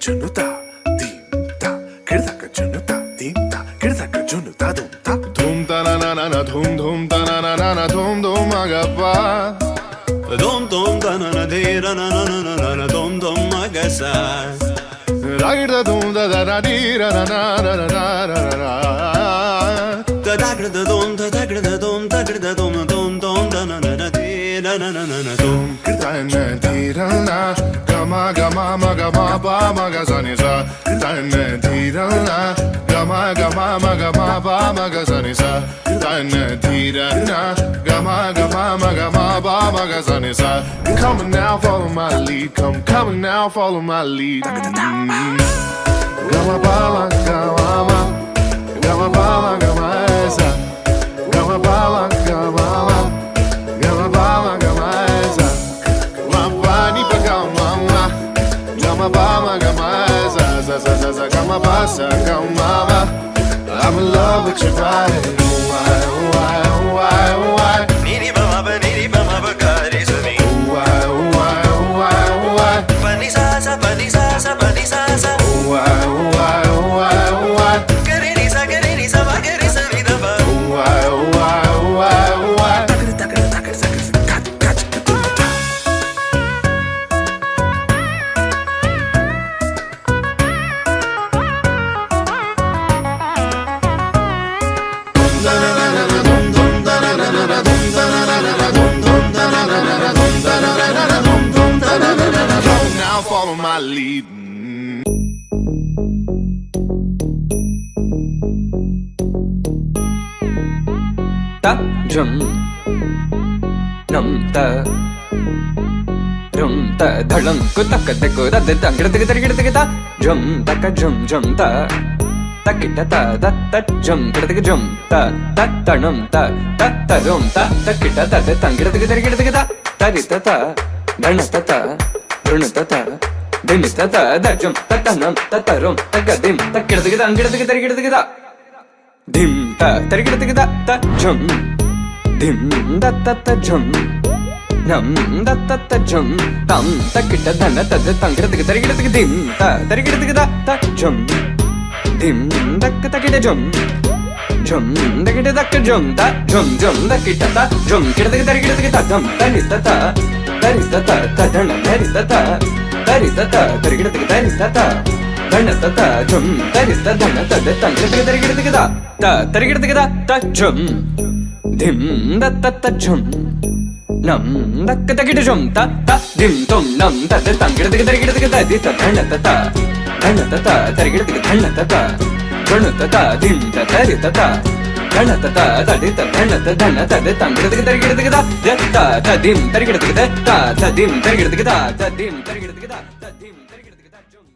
junuta, dimta, kirdaka junuta, dimta, kirdaka junuta, dumta. Dhum ta na na na na, dhum dhum ta na na na na, dhum dhum agappa. Dom dom da na na de ra na na na na na dom dom magasa. Ragda dhum da da da di ra na na na na na na na. Da da da dom da da da dom da da dom dom dom da na na na de ra na na na na dom. Kirtana dhirana, gama gama maga ma pa maga sa ni sa. Kirtana dhirana, gama gama maga ma pa maga sa ni sa. Kirtana dhirana, gama gama maga ma pa maga sa ni sa. Come on now, follow my lead. Come on now, follow my lead. Gama pa maga ma ma, gama pa maga ma sa. Gama pa maga ma ma, gama pa maga ma sa. Gama ba ma gama za za za za za gama ba sa gama ba. I'm in love with your body. Why why why why? Niri ba ma ba ga re sa ni. Why why why why? Pa ni sa sa pa ni sa sa pa ni sa sa. Why why why why? Ga re ni sa ba ga re sa ni da ba. Why why why why? Now follow my lead. Ta jum nam ta rum ta dhalam ku tak tak ku da da gida gida gida gida jum tak jum jum ta takita ta da ta jum gida jum ta ta tanam ta ta rum ta takita ta da gida gida gida gida tarita ta dana ta runata ta dinita ta da jum ta tanam ta rum tagadim takita gida gida gida dim ta tarigida gida ta jum dim da ta jum nam da ta jum tam takita dana ta da tangida tarigida dim ta tarigida gida ta jum dim da takita jum jum da gida da jum ta jum jum da kita ta jum kita tarigida gida tam tarita ta dana tarita ta tarigida tarita ta dana ta jum tarita dana ta da tangida tarigida gida ta tarigida gida ta jum dim da ta jum nam da takita jum ta dim tum nam ta da tangida tarigida gida di ta dana ta tarigida dana ta dana ta dim ta tarita ta dana ta di ta dana ta da tangida tarigida gida ta dim tarigida gida ta dim tarigida gida ta dim tarigida gida ta dim tarigida gida jum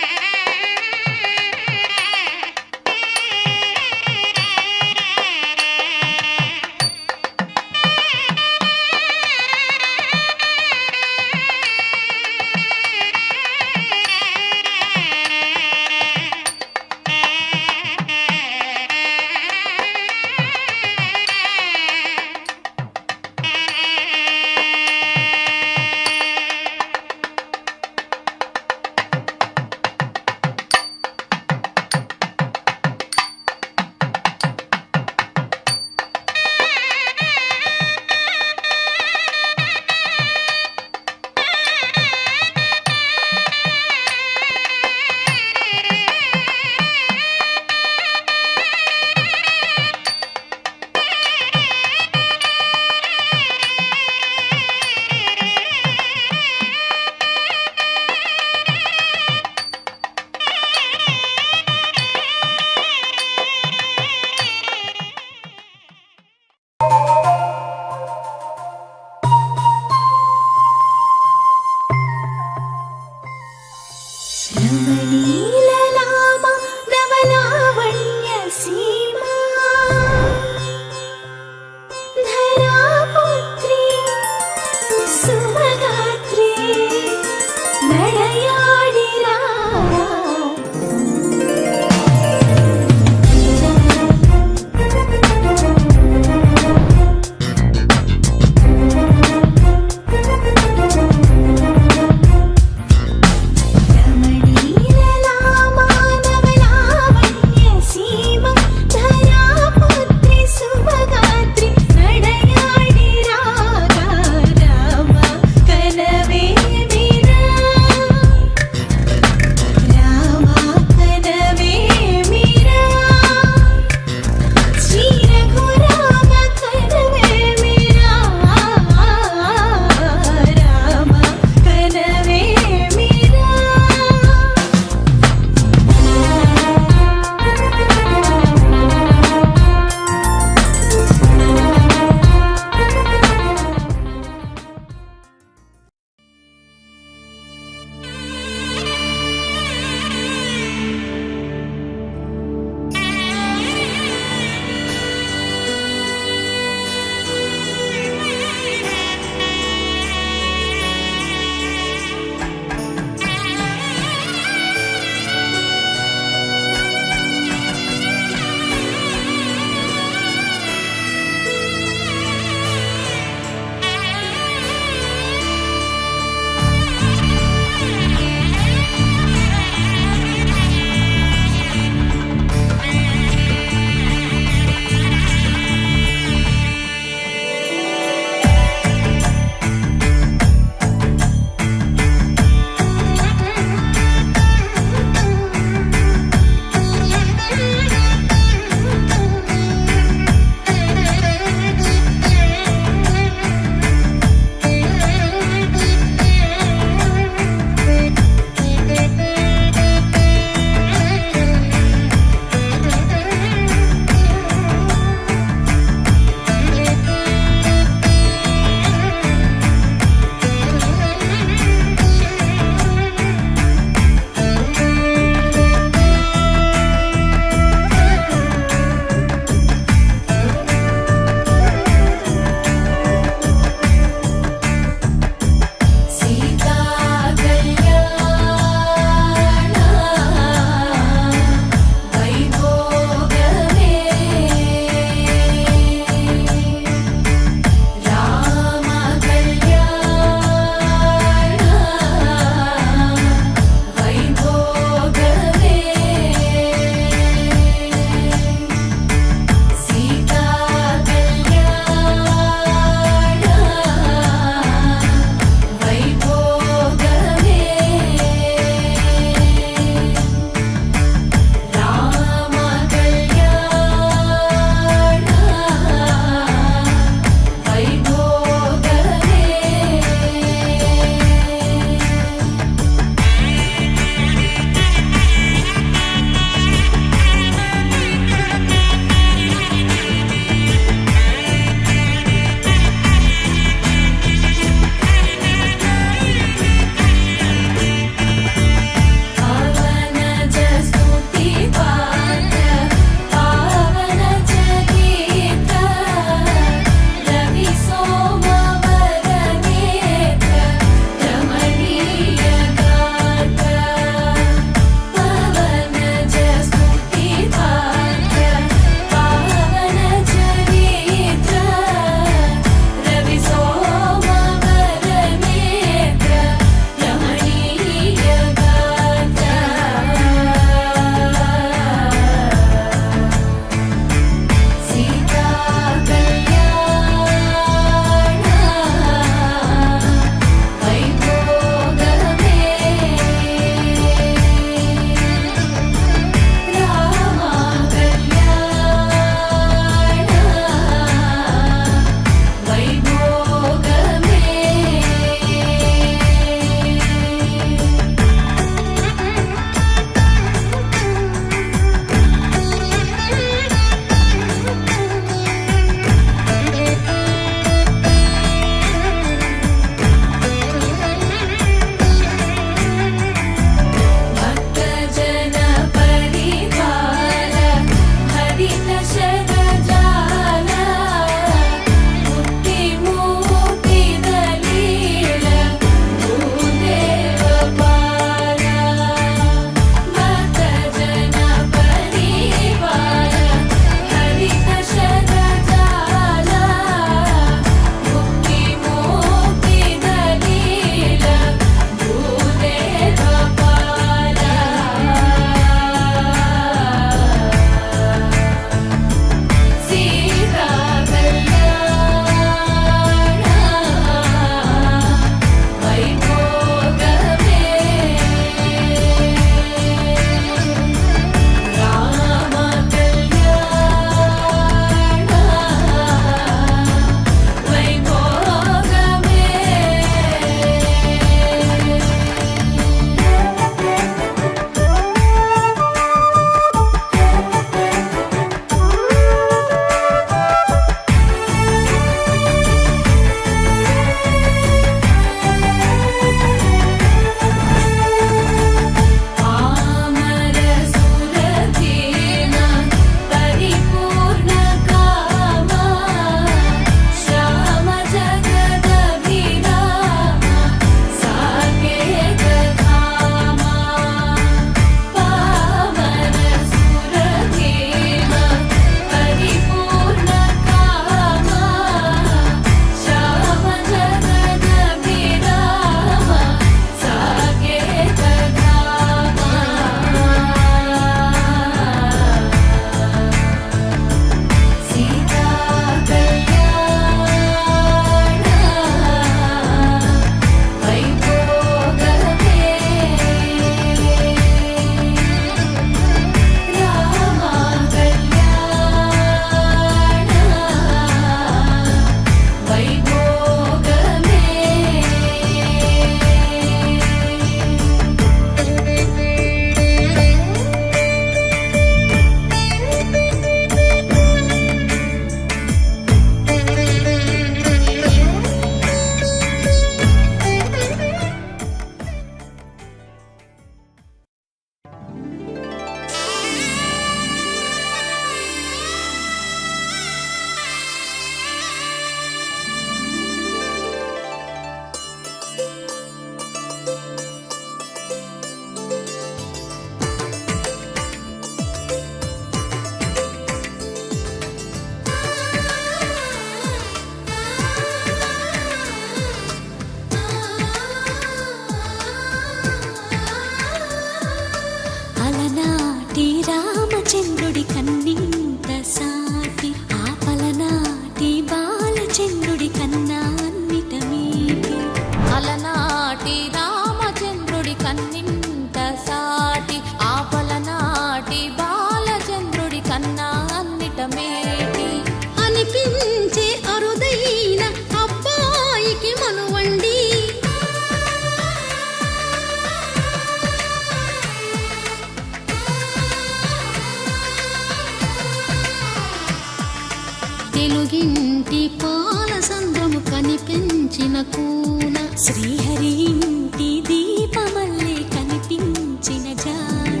తెలుగింటి పాల సంద్రము కనిపించిన కూన శ్రీహరి ఇంటి దీపమల్లే కనిపించిన జాన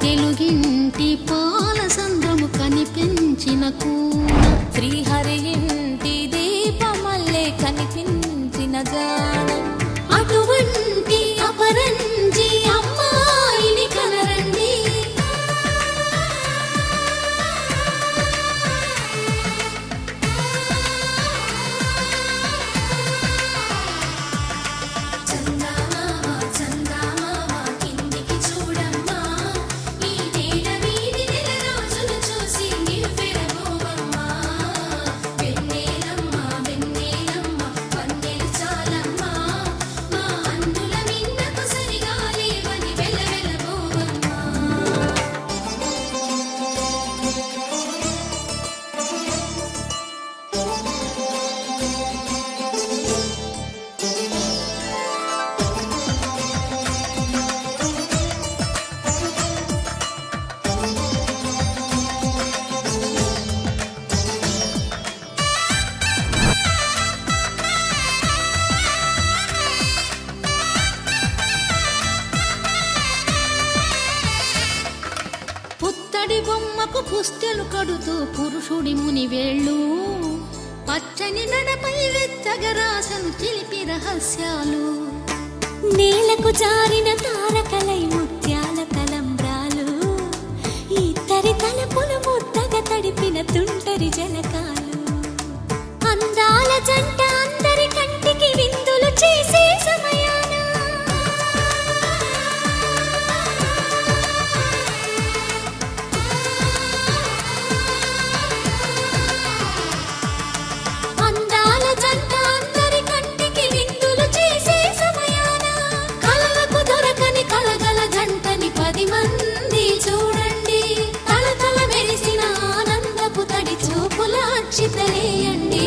తెలుగింటి పాల సంద్రము కనిపించిన కూన శ్రీహరి ఇంటి దీపమల్లే కనిపించిన జాన అటువంటి అపరంజి అమ్మాయిని కనరండి పుత్తడి బొమ్మకు పుస్తెలు కడుతూ పురుషుడి ముని వేళ్ళు పచ్చని నడపై వెచ్చగరాసను చిలిపి రహస్యాలు నేలకు జారిన తారకలై ముత్యాల తలంబ్రాలు ఇద్దరి తలపులు ముద్దగా తడిపిన తుంటరి జలకాలు అందాల జంట అందరి కంటికి విందులు చేసే సమయాన అందాల జంట అందరి కంటికి విందులు చేసే సమయాన కలలకు దొరకని కలగల జంటని 10 మంది చూడండి తలతల మెరిసిన ఆనందపు తడి చూపుల అక్షితలేయండి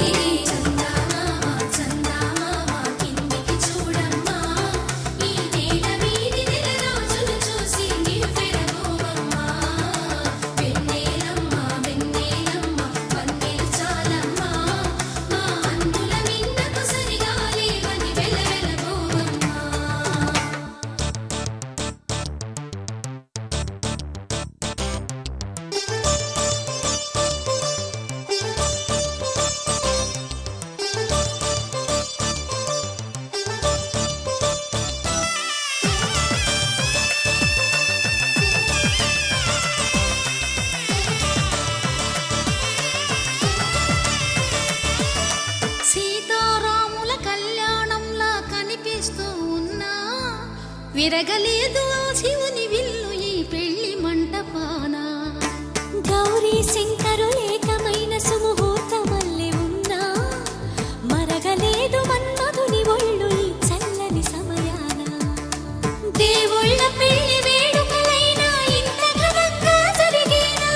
సీతారాముల కళ్యాణంలా కనిపిస్తూ ఉన్నా విరగలేదు ఆ శివుని విల్లు ఈ పెళ్లి మంటపాన గౌరీ శంకరులేకమైన సుముహూర్తమల్లె ఉన్నా మరగలేదు మన్మధుని ఒళ్ళు ఈ చల్లని సమయాన దేవుళ్ళ పెళ్లి వేడుకలైనా ఇంత ఘనంగా జరిగేనా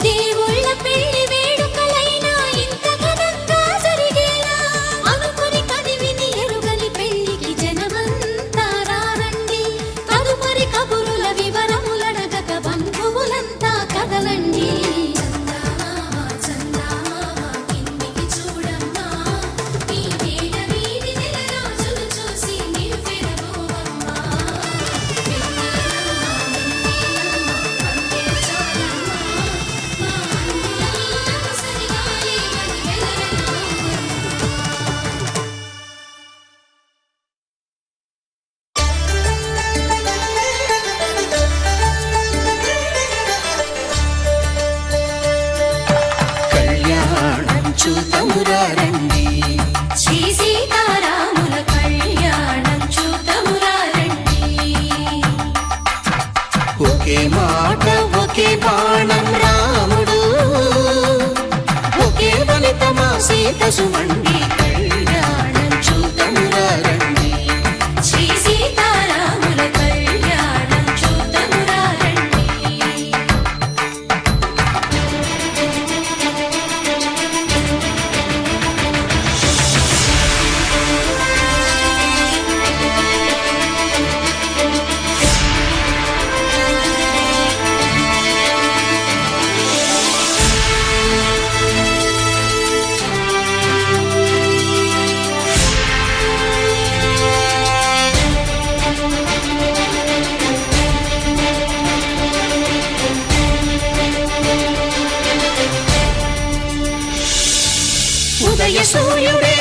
దేవుళ్ళ పెళ్లి వేడుకలైనా ఇంత ఘనంగా జరిగేలా అనుకుని కదివిని ఎరుగని పెళ్లికి జనమంతా రారండి తదుపరి కబురుల వివరములడగక బంధువులంతా కదలండి కళ్యాణం చూతమురారండి శ్రీ సీతారాముల కళ్యాణం చూతమురారండి ఒకే మాట ఒకే బాణం రాముడు ఒకే వనితమా సీత సుమండి కళ్యాణం చూతమురారండి శ్రీ సీతారాముల కళ్యాణం చూతమురారండి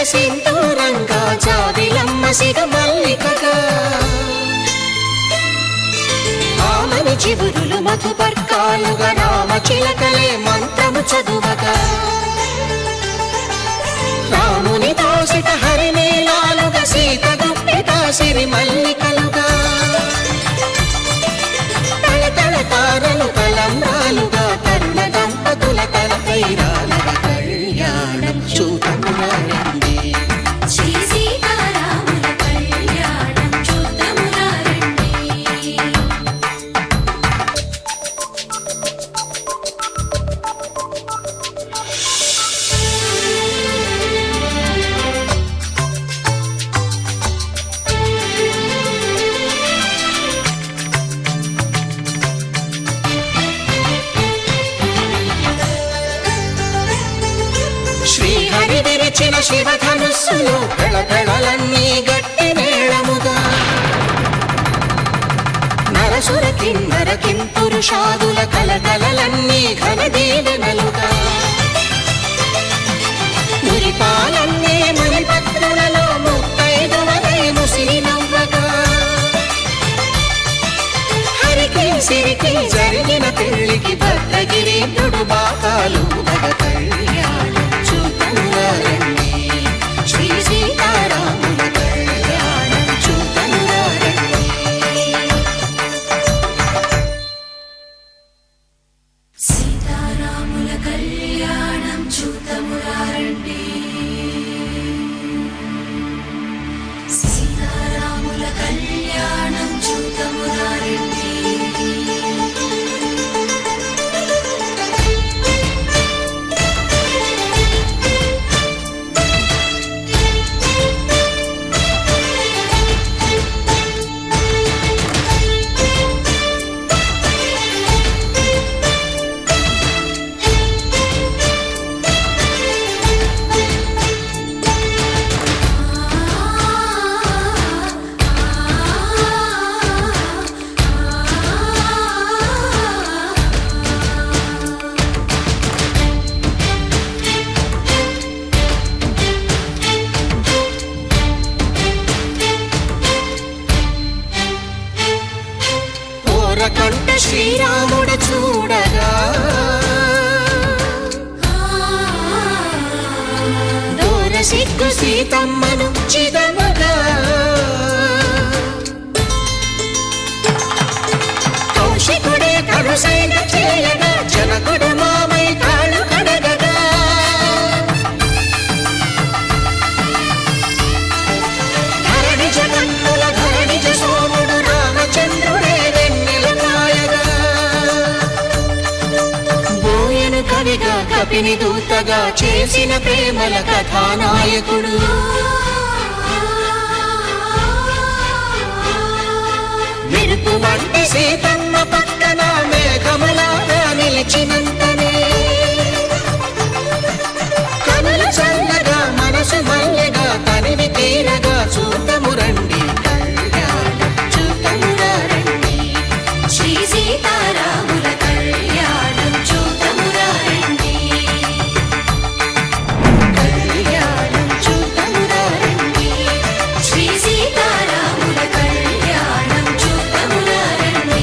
సింధూరంగా జాబిలమ్మ సిగ మల్లికగా ఆమని చివురులు మధుపర్కాలుగా రామ చిలకలే మంత్రము చదువగా రాముని దోసిట హరినీలాలుగా సీత గుప్పిట సిరి మల్లికలుగా తళతళ తారలు తలంబ్రాలుగా తరుణ దంపతుల తలపైరాలుగా కళ్యాణం చూతమురారండి శ్రీ సీతారాముల కళ్యాణం చూద్దామురా రండి. శ్రీహరి విరిచిన శివధనుస్సులు గళగళలన్నీ గట్టి మేళముగా నరసుర కిన్నర కింపురుషాదుల కలకలలన్నీ ఘన దీవెనలుగా మురిపాలన్నీ మురిపత్రులలో ముత్తైదువలై ముసిరి నవ్వగా హరికి సిరికి జరిగిన పెళ్లికి భద్రగిరీంద్రుడు బాకాలు కళ్యాణం చూతమురారండి శ్రీ సీతారాముల కళ్యాణం చూతమురారండి సీతారాముల కళ్యాణం చూద్దామురా రండి. సీతారాముల కళ్యాణం చూద్దామురా రండి. ఓరకంట శ్రీరాముడు చూడగా దూర సిగ్గు సీతమ్మను చిదమగా కౌశికుడే కరుసైన చేయగా జనకుడు మామై కాళ్ళు కడగగా ధరణి జగన్నుల ధరణిజ సోముడు రామచంద్రుడే వెన్నెల కాయగా బోయను కవిగా కపిని దూతగా చేసిన ప్రేమల కథానాయకుడు మెరుపు వంటి సీతమ్మ పక్కన మేఘములాగా నిలిచినంతనే కనులు చల్లగా మనసు మల్లెగా తనివి తీరగా చూతమురండి కళ్యాణం చూతమురారండి శ్రీ సీతారాముల కళ్యాణం చూద్దామురా రండి. కళ్యాణం చూతమురారండి శ్రీ సీతారాముల కళ్యాణం చూద్దామురా రండి.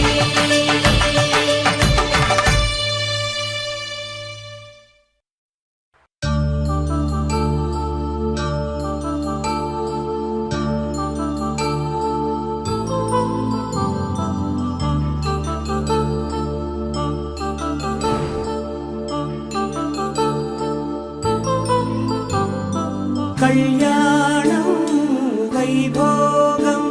కళ్యాణం వైభోగం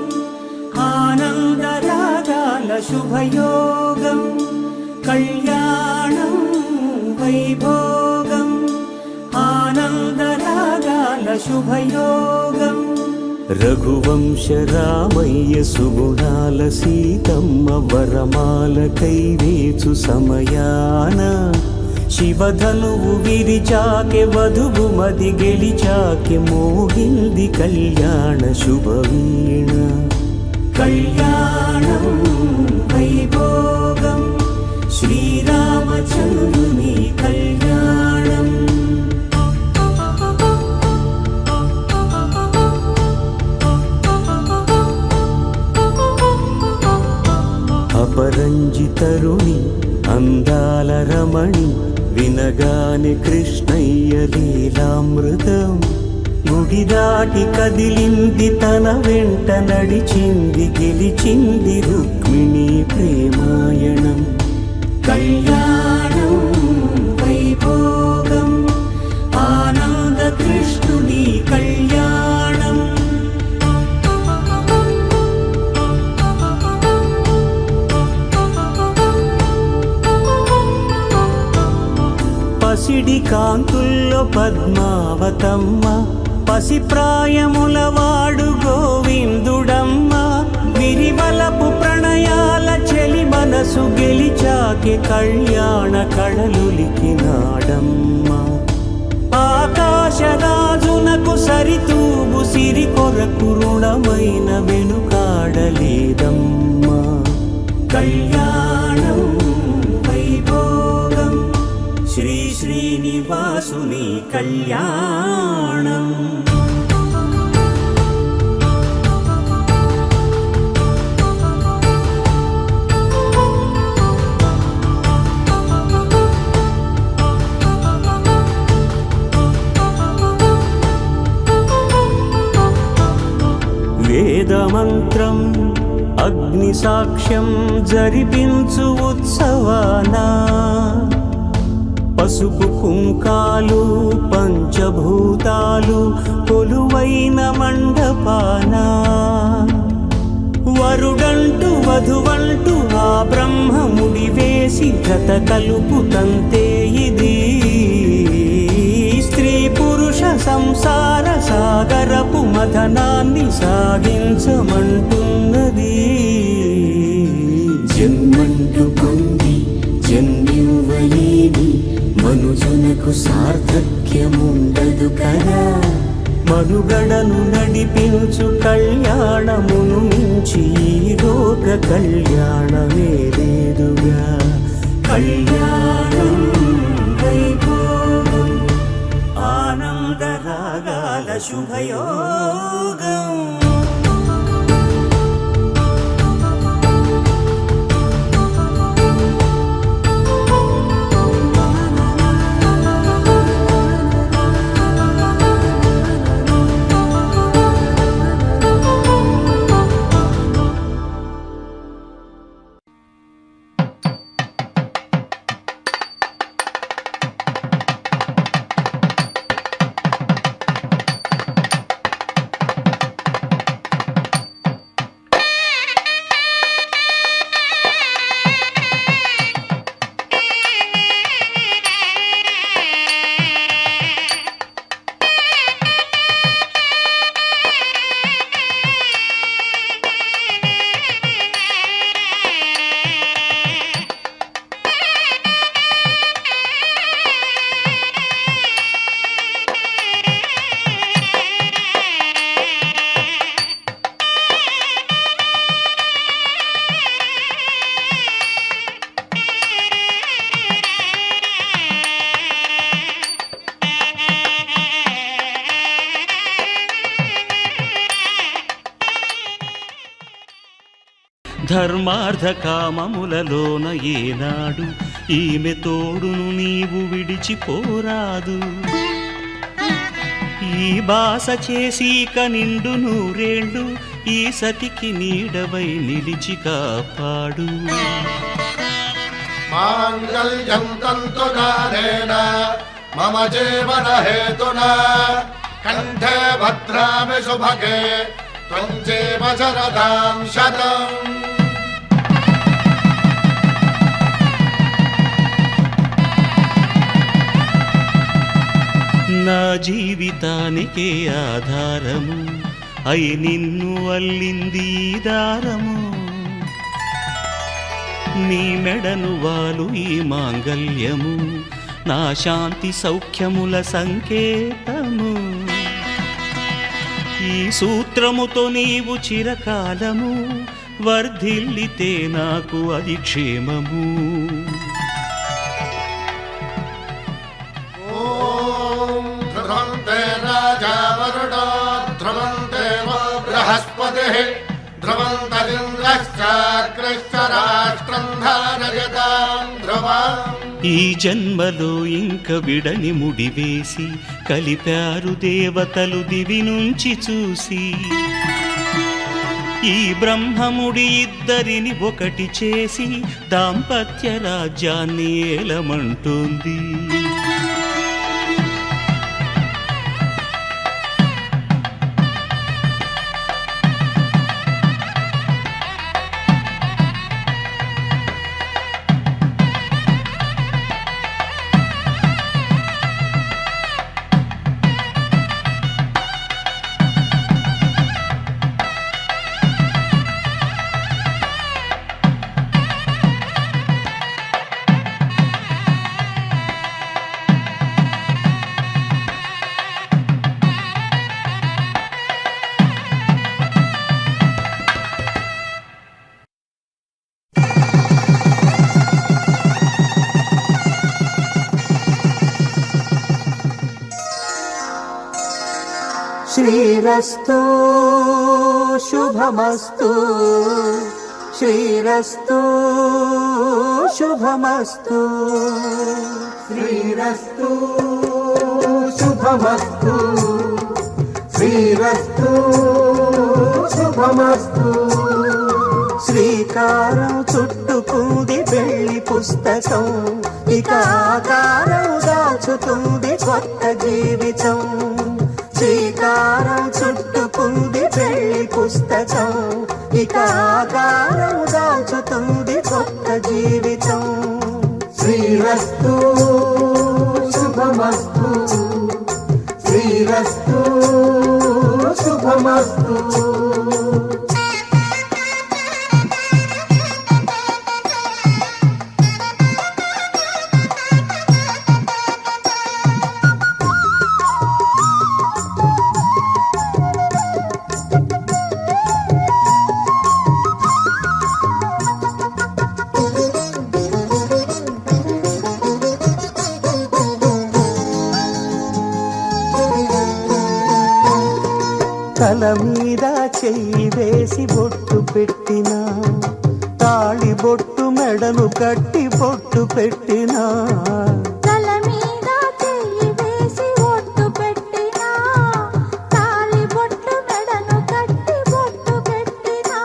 ఆనందరాగాల శుభయోగం కళ్యాణం వైభోగం ఆనందరాగాల శుభయోగం రఘువంశ రామయ్య సుగుణాల సీతమ్మ వరమాల కైవేచు సమయాన శివధనువు విరిచాకె వధువు మది గెలిచాకె మోగింది కళ్యాణ శుభవీణ కళ్యాణం వైభోగం శ్రీరామచంద్రుని కళ్యాణం అపరంజి తరుణి అందాల రమణి వినగాని కృష్ణయ్య లీలామృతం గుడి దాటి కదిలింది తన వెంట నడిచింది గెలిచింది రుక్మిణి ప్రేమాయణం కళ్యాణం వైభోగం ఆనంద కృష్ణుని కళ్యాణం పసిడి కాంతుల్లో పద్మావతమ్మ పసిప్రాయముల వాడు గోవిందుడమ్మ విరివలపు ప్రణయాల చెలి మనసు గెలిచాకి కళ్యాణ కళలులికినాడమ్మ ఆకాశరాజునకు సరితూగు సిరి కొరకు రుణమైన వెనుకాడలేదమ్మా కళ్యాణం వైభోగం శ్రీ శ్రీనివాసుని కళ్యాణం వేదమంత్రం అగ్ని సాక్ష్యం జరిపించు ఉత్సవానా పసుపు కుంకాలు పంచభూతాలు కొలువైన మండపాన వరుడంటూ వధువంటూ ఆ బ్రహ్మముడి వేసి జత కలుపుతంతే ఇది స్త్రీ పురుష సంసార సాగరపు మథనాన్ని సాగించమంటున్నది జన్మంటూ పొంది జన్మివ్వలేని మనుజునకు సార్థక్యముండదు కదా మనుగడను నడిపించు కళ్యాణమును మించి ఈ లోక కళ్యాణమే లేదుగా కళ్యాణం వైభోగం ఆనందరాగాల శుభయోగం ధర్మార్థ కామములలోన ఏనాడు ఈమె తోడును నీవు విడిచిపోరాదు ఈ బాస చేసీక నిండు నూరేళ్ళు ఈ సతికి నీడవై నిలిచి కాపాడు మాంగళ్యం తంతుకారేణ మమ జీవన హేతునా కంఠే భద్రామి శుభగే త్వం జీవ శరదాం శతం నా జీవితానికే ఆధారము అయి నిన్ను అల్లింది దారము నీ మెడను వాలు ఈ మాంగల్యము నా శాంతి సౌఖ్యముల సంకేతము ఈ సూత్రముతో నీవు చిరకాలము వర్ధిల్లితే నాకు అది క్షేమము ధ్రువంతే రాజా వరుడో ధ్రువం దేవో బృహస్పతిః ధ్రువంతరింద్రశ్చ చాకృష్ట రాష్ట్రం ధారయతాం ధ్రువం. ఈ జన్మలో ఇంక విడని ముడివేసి కలిపారు దేవతలు దివి నుంచి చూసి. ఈ బ్రహ్మముడి ఇద్దరిని ఒకటి చేసి దాంపత్య రాజ్యాన్ని ఏలమంటుంది. శ్రీరస్తు శుభమస్తు, శ్రీరస్తు శుభమస్తు, శ్రీరస్తు శుభమస్తు, శ్రీరస్తు శుభమస్తు. శ్రీకారం చుట్టుకుంది పెళ్లి పుస్తకం, ఇక ఆకారం దాచుతుంది కొత్త జీవితం. శ్రీకారం చుట్టుకుంది పెళ్లి పుస్తకం, ఇక ఆకారం దాచుతుంది కొత్త జీవితం. శ్రీరస్తు శుభమస్తు, శ్రీరస్తు శుభమస్తు. తల మీద చెయ్యి వేసి బొట్టు పెట్టినా, తాళి బొట్టు మెడలు కట్టి బొట్టు పెట్టినా, తల మీద చెయ్యి వేసి బొట్టు పెట్టినా, తాళి బొట్టు మెడను కట్టి బొట్టు పెట్టినా,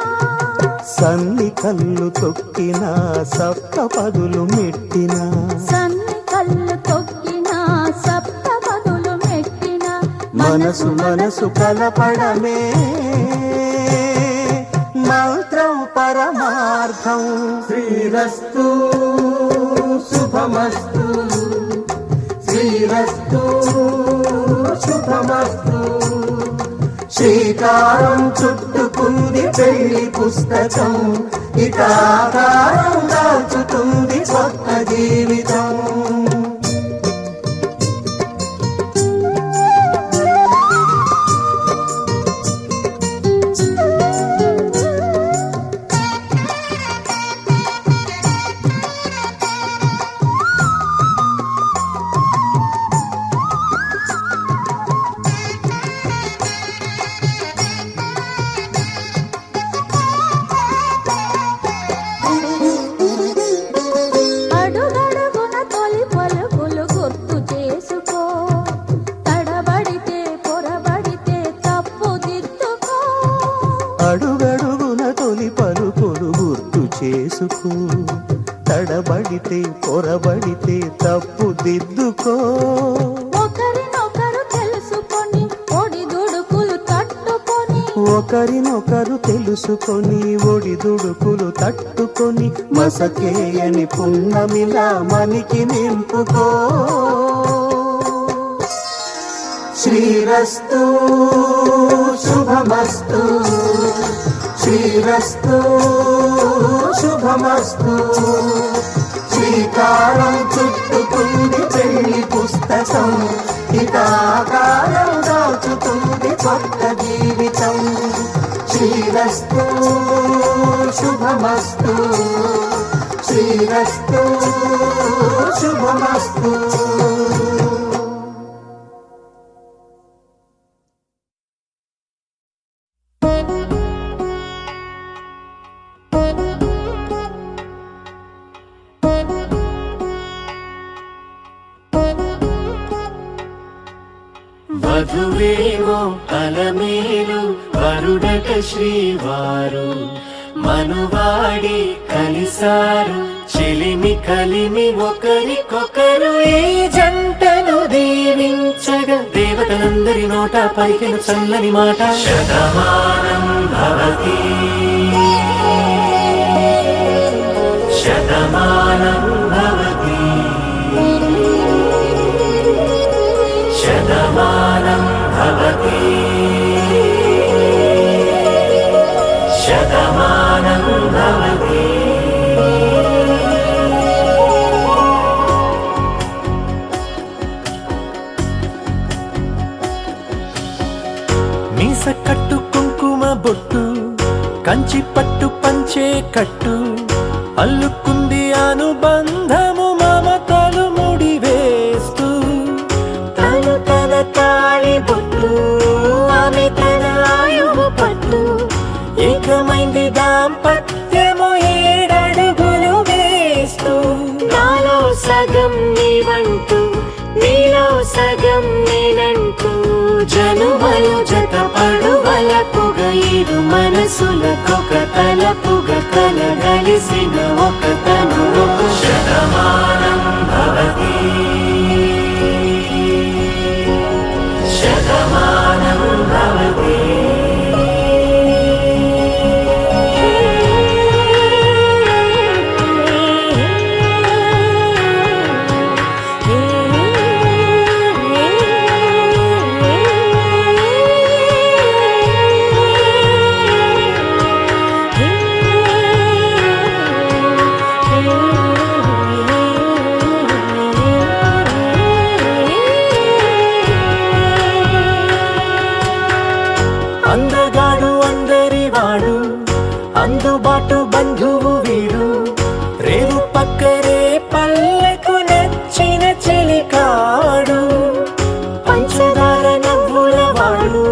సన్ని కళ్ళు తొక్కినా సప్త పదులు మెట్టినా, సన్ని కళ్ళు తొక్కినా సప్త పదులు మెట్టినా, మనసు మనసు కలపడమే మంత్రం పరమార్థం. శ్రీరస్తు శుభమస్తు, శ్రీరస్తు శుభమస్తు. శ్రీకారం చుట్టుకుంది పెళ్లి పుస్తకం, ఇక ఆకారం దాచుతుంది కొత్త జీవితం. అడుగడుగున తొలి పలుకులు గుర్తు చేసుకో, తడబడితే పొరబడితే తప్పు దిద్దుకో. అడుగడుగున తొలి పలుకులు గుర్తు చేసుకో, తడబడితే పొరబడితే తప్పు దిద్దుకో. ఒకరినొకరు తెలుసుకొని ఒడిదుడుకులు తట్టుకొని, ఒకరినొకరు తెలుసుకొని ఒడిదుడుకులు తట్టుకొని, మసకేయని పున్నమిలా మనికి నింపుకో. శ్రీరస్తు శుభమస్తు, శ్రీరస్తు శుభమస్తు. శ్రీకారం చుట్టుకుంది పెళ్లి పుస్తకం, ఇక ఆకారం దాచుతుంది కొత్త జీవితం. శ్రీరస్తు శుభమస్తు, శ్రీరస్తు శుభమస్తు. వధువేమో అలమేలు వరుడట శ్రీవారు మనువాడి కలిసారు చెలిమి కలిమి ఒకరికొకరు ఈ జంటను దీవించగా దేవతలందరి నోట పలికిన చల్లని మాట శతమానం భవతి శతమానం భవతి శతమానం భవతి శతమానం భవతి మీస కట్టు కుంకుమ బొట్టు కంచి పట్టు పంచే కట్టు అల్లుకుంది అనుబంధము మమతలు ముడివేస్తూ తను తన తాళి బొట్టు ఆమె తన ఆయువు పట్టు ఏకమైంది దాంపత్యము 7 అడుగులు వేస్తూ నాలో సగం నీవంటూ నీలో సగం నేనంటూ జనుమలు జత పడువలపుగ ఇరు మనసులకొక తలపుగ కలగలిసిన ఒక తను ఒక శతమానం భవతి శతమానం భవతి అందగాడు అందరివాడు అందుబాటు బంధువు వీడు రేవు పక్కరే పల్లెకు నచ్చిన చెలికాడు పంచదార నవ్వుల వాడు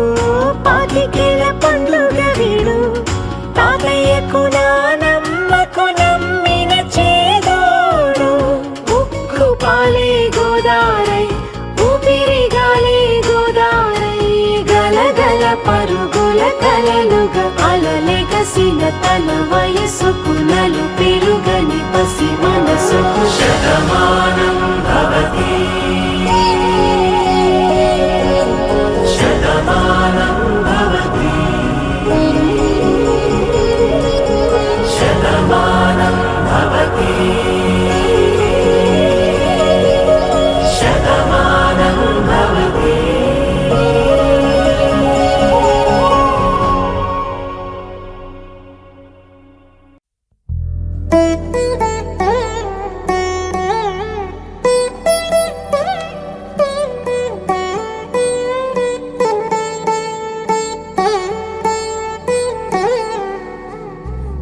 పాతికేల పండుగ వీడు తాతయ్యకు నానమ్మకు నమ్మిన చేదోడు ఉక్కు పాలే గోదారై ఊపిరి గాలే గోదారై గలగల పరుగుల కలలుగా అలలెగసిన తన వయసుకు నలు పెరుగని పసి మనసుకు శతమానం భవతి శతమానం భవతి శతమానం భవతి శతమానం భవతి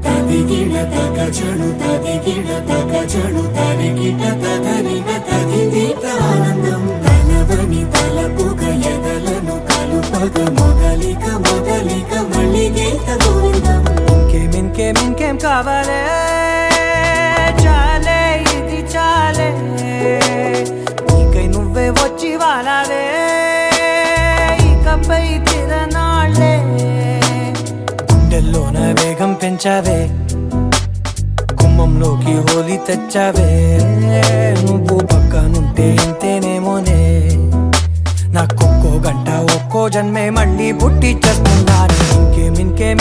తదిగిడ తగజడు తదిగిడ తగజడు తరిగిట తదరిన తదిదీత ఆనందం తలవని తలపుగ ఎదలను కలుపగ మొదలిక మొదలిక మళ్ళీ గీత గోవిందం ఇంకేం కావాలే చాలే ఇది చాలే నీకై నువ్వే వచ్చి వాలాలే ఇకపై తిరనాళ్ళే గుండెల్లోన వేగం పెంచావే గుమ్మంలోకి హోలీ తెచ్చావే నువ్వు పక్కనుంటే ఇంతేనేమోనే నాకొక్కో గంట ఒక్కో జన్మే మళ్ళీ పుట్టి చేస్తున్నాను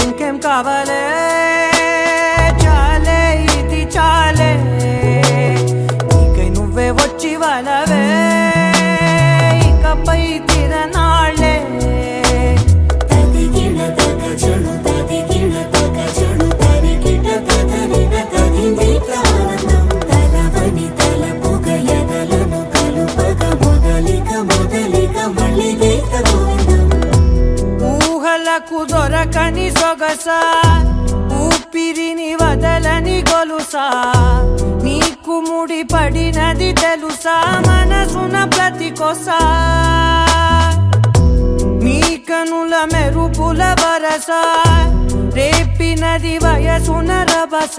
ఇంకేం కావాలే చాలే ఇది చాలే నీకై నువ్వే వచ్చి వాళ్ళవే ఇకపై తిరనాళ్ళే తదిగిడ తగజడు తదిగిడ తగజడు తరిగిట తదరిన తదిదీత ఆనందం తలవని తలపుగ ఎదలను కలుపగ మొదలిక మొదలిక మళ్ళీ గీత గోవిందం ఊహలకు దొరకని సొగస ఊపిరిని వదలని గొలుసా నీకు ముడి పడినది తెలుసా మనసున ప్రతి కొసా నీ కనుల మెరుపుల వరస రేపినది వయసున రభస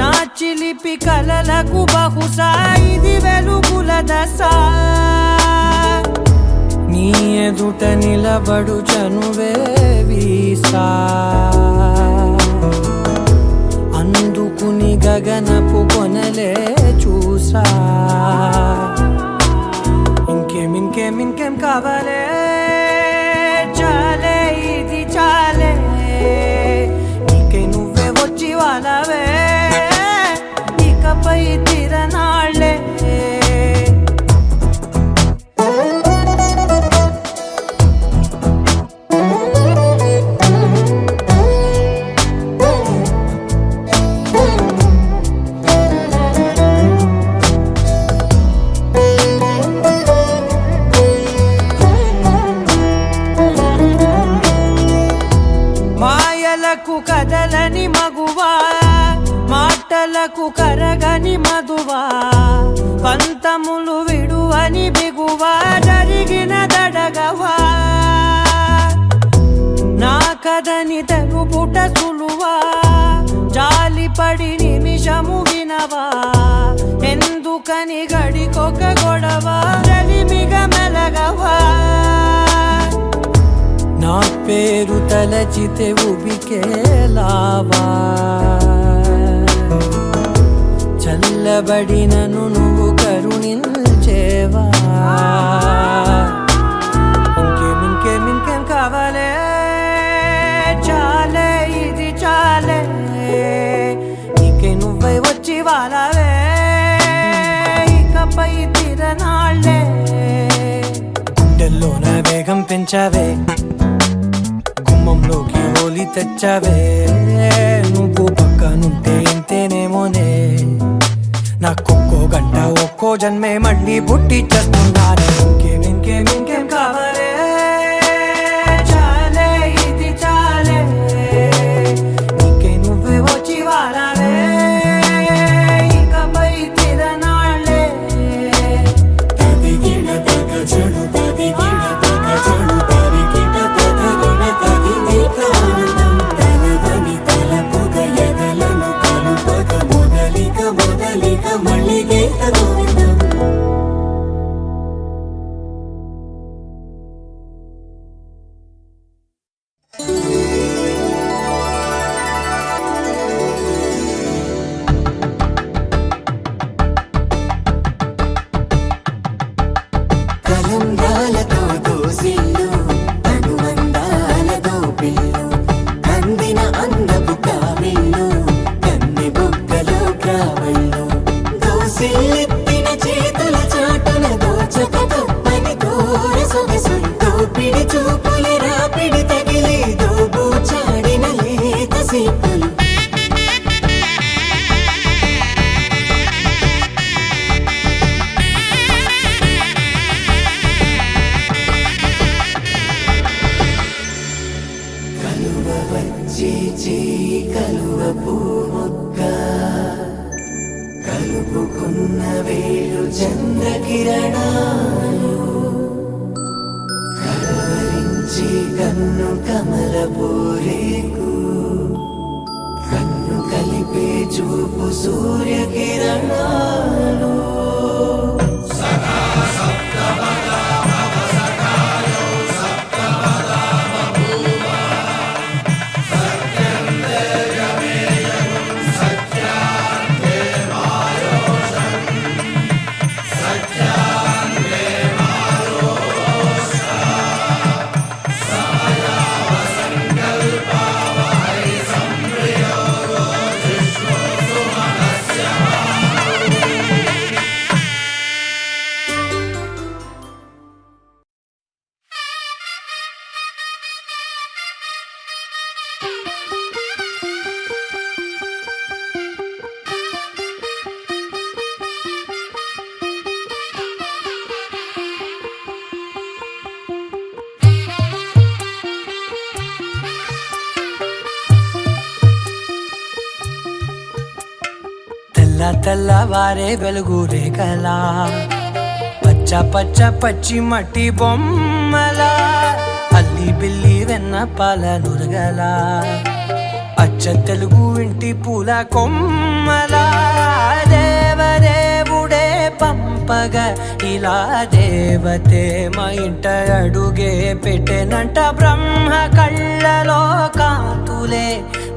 నా చిలిపి కలలకు బహుశా ఇది వెలుగుల దశ నీ ఎదుట నిలబడు చనువే వీసా అందుకుని గగనపు కొనలే చూసా ఇంకేం కావాలే చాలే ఇది చాలే నీకే నువ్వే వచ్చి వాళ్ళవే ఇకపై తిరనాళ్ళే మాయలకు కదలని మగువా మాటలకు కరగని మధువా పంతములు విడువని బిగువా జరిగిన దడగవా నా కదని తెలుపుట సులువా జాలిపడి నిమిషము వినవా ఎందుకని గడికొక గొడవ రలిమిగ మెలగవా నా పేరు తలచితే ఉబికేలావా చల్లబడినను నువ్వు కరుణించేవా ఇంకేం కావాలే చాలే ఇది చాలే నీకే నువ్వై వచ్చి వాళ్ళవే ఇకపై తిరనాళ్ళే గుండెల్లో నా వేగం పెంచావే గుమ్మంలోకి హోలీ తెచ్చావే నువ్వు పక్కనుంటే ఇంతేనేమోనే నాకొక్కో గంట ఒక్కో జన్మే మళ్ళీ పుట్టి చేస్తున్నాను ఇంకేం కావాలే చాలే ఇది చాలే నీకే నువ్వే వచ్చి వాళ్ళవే ఇకపై తిరనాళ్ళే కలంబ్రాలతో దోసిల్లు అనువందాలతో పిల్లు కందిన అందపు కావిళ్ళు కన్నె బొక్కలో క్రావళ్ళు దోసిల్లెత్తిన చేతుల చాటున దోచక తప్పని దూర సొగసులు దోపిడి చూపుల రాపిడి తగిలి దోబూచాడిన లేత సీపులు కలువ పూముక్క కలుపుకున్న వేలు చంద్రకిరణాలు కలవరించి కన్ను కమల పూరేకు కన్ను కలిపే చూపు సూర్యకిరణాలు తెల్లవారే వెలుగు రేఖలా పచ్చ పచ్చ పచ్చి మట్టి బొమ్మలా అల్లి బిల్లి వెన్న పాల నురగలా అచ్చ తెలుగు ఇంటి పూల కొమ్మలా దేవదేవుడే పంప పంపగా ఇలా దేవతే మా ఇంట అడుగే పెట్టెనంట బ్రహ్మ కళ్ళలో కాంతులే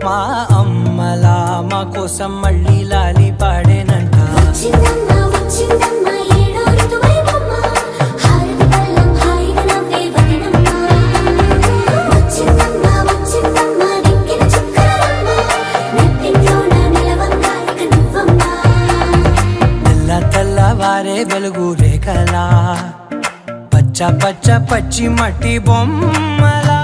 మా అమ్మలా మా కోసం మళ్ళీ లాలి పాడేనంట వచ్చిందమ్మ వచ్చిందమ్మ ఏడో ఋతువైవమ్మ హారతి పళ్ళం హాయిగా నవ్వే వదనమ్మ వచ్చిందమ్మ వచ్చిందమ్మ దిక్కిన చుక్కలమ్మ నెట్టింట్లోన నిలవంగా ఇక నువ్వమ్మ తెల్లవారే వెలుగు రేఖలా పచ్చ పచ్చ పచ్చి మట్టి బొమ్మలా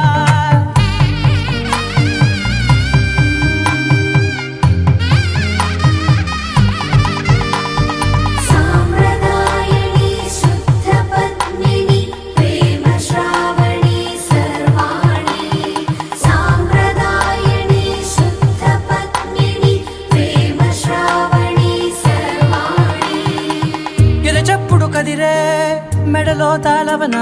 సాంప్రదాయని శుద్ధ పద్మిని ప్రేమ శ్రావణి సర్వాణి సాంప్రదాయని శుద్ధ పద్మిని ప్రేమ శ్రావణి సర్వాణి ఎరచప్పుడు కదిరే మెడలో తాళవన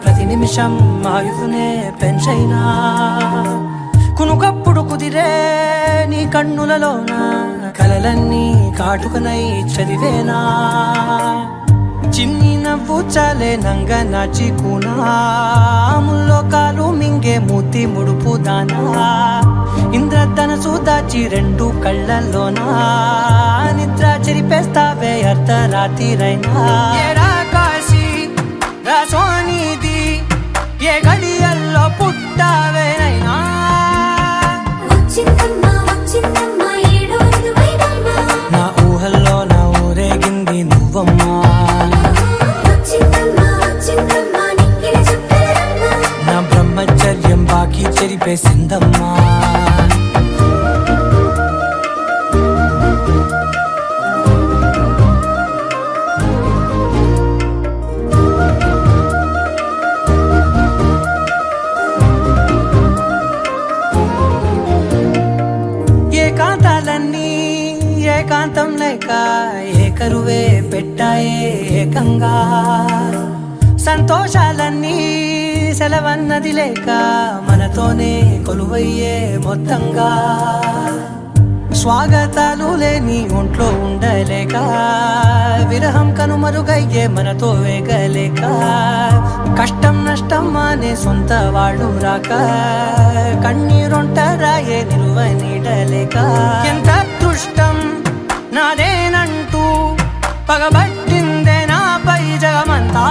ప్రతి నిమిషం ఆయుధునే పెంచైనా కునుకప్పుడు కుదిరే నీ కన్నులలోన కలలన్నీ కాటుకనై చదివేనా చిన్ని నవ్వు చాలే నంగ నాచి కూనాముల్లో కాలు మింగే మూతి ముడుపు దానా ఇంద్రధనసు దాచి రెండు కళ్ళల్లోనా నిద్ర చెరిపేస్తావే అర్ధరాత్రిరైనా ఏడా కాశీ రాసోనిది ఏ గడియల్లో పుట్టావేనైనా వచ్చిందమ్మ వచ్చిందమ్మ ఏడో ఋతువైవమ్మ నా ఊహల్లో నా ఊరేగింది నువ్వమ్మా వచ్చిందమ్మ వచ్చిందమ్మ నిక్కిన చుక్కలమ్మ నా బ్రహ్మచర్యం బాకీ చెరిపేసిందమ్మా ఏకాంతాలన్నీ ఏకాంతం లేక ఏకరువే పెట్టాయే ఏకంగా సంతోషాలన్నీ సెలవన్నది లేక మనతోనే కొలువయ్యే మొత్తంగా స్వాగతాలు లేని ఒంట్లో ఉండలేక విరహం కనుమరుగయ్యే మనతో వేగలేక కష్టం నష్టం అనే సొంత వాళ్ళు రాక కన్నీరొంటరాయే నిలువ నీడలేక ఎంత అదృష్టం నాదేనంటూ పగబట్టిందే నాపై జగమంతా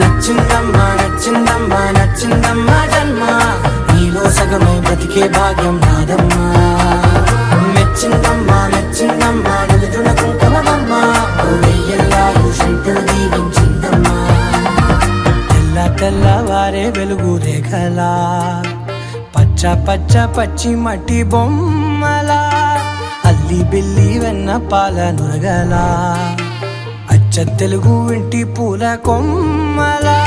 నచ్చిందమ్మా నచ్చిందమ్మా నచ్చిందమ్మా జన్మ నీలో సగమై బ్రతికే భాగ్యం నాదమ్మా మెచ్చిందమ్మా మెచ్చిందమ్మా నిలుతున్న కుంకుమమ్మా వెయ్యల్లాలు శంకరు దీవించిందమ్మా తెల్లవారే వెలుగు రేఖలా పచ్చ పచ్చ పచ్చి మట్టి బొమ్మలా అల్లి బిల్లి వెన్న పాల నురగలా అచ్చ తెలుగు ఇంటి పూల కొమ్మలా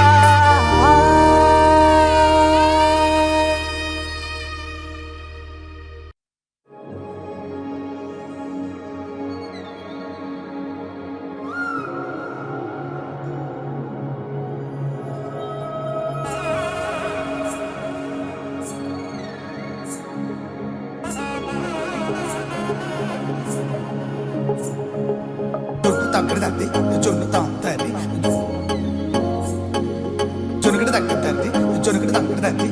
జొన్ను తక్కడ తంది జొన్ను తాంతది జొనుగడ తగ్గ తంది జొనుగడ తగ్గడ తంది